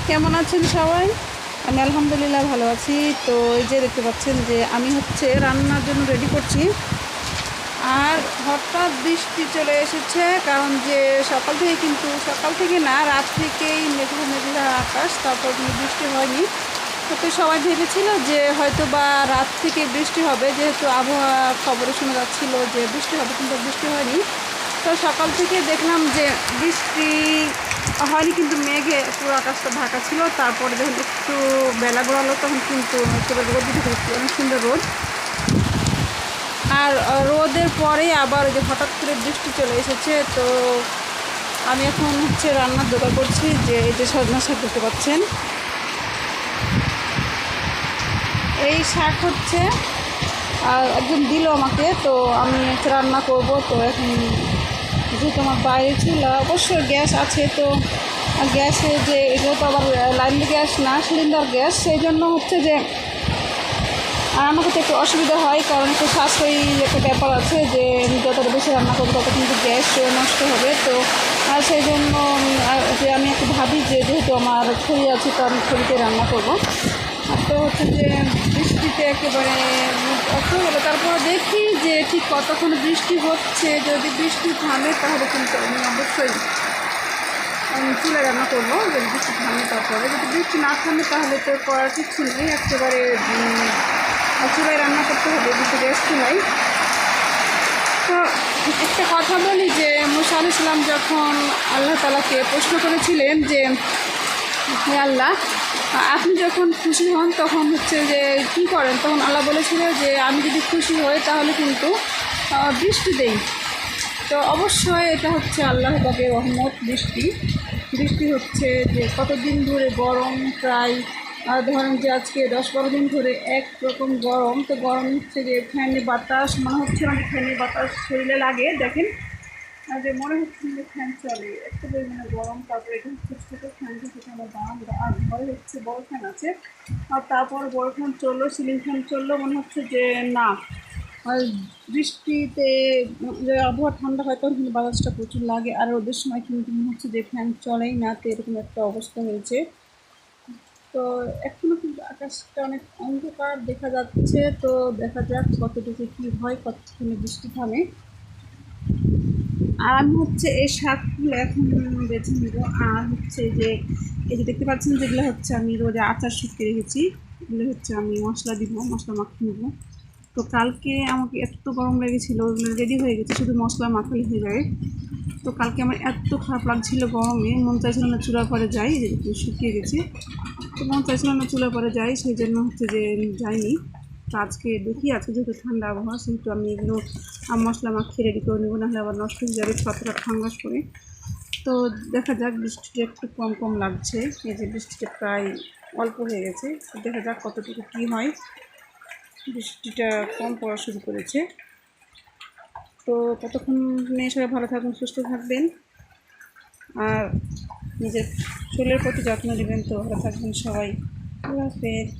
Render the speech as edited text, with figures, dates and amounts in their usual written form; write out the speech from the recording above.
কেমন আছেন সবাই? আমি আলহামদুলিল্লাহ ভালো আছি। তো এই যে দেখতে পাচ্ছেন যে আমি হচ্ছে রান্নার জন্য রেডি করছি। আর হঠাৎ বৃষ্টি চলে এসেছে, কারণ যে সকাল থেকে না, রাত থেকেই মেঘলা মেঘলা আকাশ, তারপর কিন্তু বৃষ্টি হয়নি। তো সবাই ভেবেছিল যে হয়তো বা রাত থেকে বৃষ্টি হবে, যেহেতু আবহাওয়া খবরে শোনা যাচ্ছিল যে বৃষ্টি হবে, কিন্তু বৃষ্টি হয়নি। তো সকাল থেকে দেখলাম যে বৃষ্টি হয়নি, কিন্তু মেঘে পুরো আকাশটা ঢাকা ছিল। তারপরে যখন একটু বেলা গড়ালো তখন কিন্তু একেবারে রোদ উঠে গেছে, অনেক সুন্দর রোদ। আর রোদের পরে আবার যে হঠাৎ করে বৃষ্টি চলে এসেছে। তো আমি এখন হচ্ছে রান্নার জোগাড় করছি। যে এই যে সজনা শাক দেখতে পাচ্ছেন, এই শাক হচ্ছে একজন দিল আমাকে, তো আমি একটা রান্না করব। তো এখন যেহেতু আমার বাইরে চুলা, অবশ্যই গ্যাস আছে, তো গ্যাসে যে এগুলো তো আবার লাইন গ্যাস না, সিলিন্ডার গ্যাস, সেই জন্য হচ্ছে যে রান্না করতে একটু অসুবিধা হয়, কারণ একটু সাশ্রয়ী একটা ব্যাপার আছে যে যতটা বেশি রান্না করবো তত কিন্তু গ্যাস নষ্ট হবে। তো সেই জন্য যে আমি একটু ভাবি যে যেহেতু আমার খড়ি আছে, তো আমি খড়িতে রান্না করবো। তো হচ্ছে যে বৃষ্টিতে একেবারে অসুখ হলো। তারপর দেখি যে ঠিক কতক্ষণ বৃষ্টি হচ্ছে, যদি বৃষ্টি থামে তাহলে কিন্তু আমি অবশ্যই চুলায় রান্না করবো। যদি বৃষ্টি থামে, তারপরে যদি বৃষ্টি না থামে তাহলে তো করার কিছু নেই, একেবারে চুলায় রান্না করতে হবে, কিন্তু গ্যাস চুলাই। তো একটা কথা বলি যে মুসা আলাইহিস সালাম যখন আল্লাহ তাআলাকে প্রশ্ন করেছিলেন যে হে আল্লাহ, আপনি যখন খুশি হন তখন হচ্ছে যে কী করেন, তখন আল্লাহ বলেছিল যে আমি যদি খুশি হই তাহলে কিন্তু বৃষ্টি দেই। তো অবশ্যই এটা হচ্ছে আল্লাহ পাকের রহমত। বৃষ্টি হচ্ছে যে কতদিন ধরে গরম, প্রায় ধরেন যে আজকে 10-12 দিন ধরে একরকম গরম। তো গরম হচ্ছে যে ফ্যানের বাতাস মনে হচ্ছে না যে ফ্যানের বাতাস শরীরে লাগে, দেখেন যে মনে হচ্ছে যে ফ্যান চলে, এত পরিমাণে গরম। তারপরে এখানে ছোটো ছোটো ফ্যান থেকে আমার বারান্দা, আর ঘরে হচ্ছে বড় ফ্যান আছে, আর তারপর বড় ফ্যান চললো, সিলিং ফ্যান চললো, মনে হচ্ছে যে না, আর বৃষ্টিতে যে আবহাওয়া ঠান্ডা হয় তখন কিন্তু বাতাসটা প্রচুর লাগে, আর ওদের সময় কিন্তু মনে হচ্ছে যে ফ্যান চলেই না। তো এরকম একটা অবস্থা হয়েছে। তো এখনও কিন্তু আকাশটা অনেক অন্ধকার দেখা যাচ্ছে। তো দেখা যাক কতটুকু কী হয়, কতক্ষণে বৃষ্টি থামে। আর আমি হচ্ছে এই শাকগুলো এখন বেছে নেব। আর হচ্ছে যে এই যে দেখতে পাচ্ছেন, যেগুলো হচ্ছে আমি রোদে আচার শুকিয়ে রেখেছি, এগুলো হচ্ছে আমি মশলা দিব, মশলা মাখিয়ে নেব। তো কালকে আমাকে এত গরম লেগেছিলো, ওগুলো রেডি হয়ে গেছে, শুধু মশলা মাখালে হয়ে যাবে। তো কালকে আমার এত খারাপ লাগছিল গরমে, মন চাইছিল না চুলার পরে যাই, যে শুকিয়ে গেছে। তো মন চাইছিল না চুলার পরে যাই, সেই জন্য হচ্ছে যে যাইনি। তো আজকে দেখি, আজকে যেহেতু ঠান্ডা আবহাওয়া, সেহেতু আমি এগুলো মশলা মাখিয়ে রেডি করে নেবো, নাহলে আবার নষ্ট হয়ে যাবে ছতটা ফাঙ্গাস করে। তো দেখা যাক, বৃষ্টিটা একটু কম কম লাগছে, এই যে বৃষ্টিটা প্রায় অল্প হয়ে গেছে। দেখা যাক কতটুকু কী হয়। বৃষ্টিটা কম পড়া শুরু করেছে। তো ততক্ষণে সবাই ভালো থাকবেন, সুস্থ থাকবেন, আর নিজের শরীরের প্রতি যত্ন নেবেন। তো ভালো থাকবেন সবাই। আল্লাহ হাফেজ।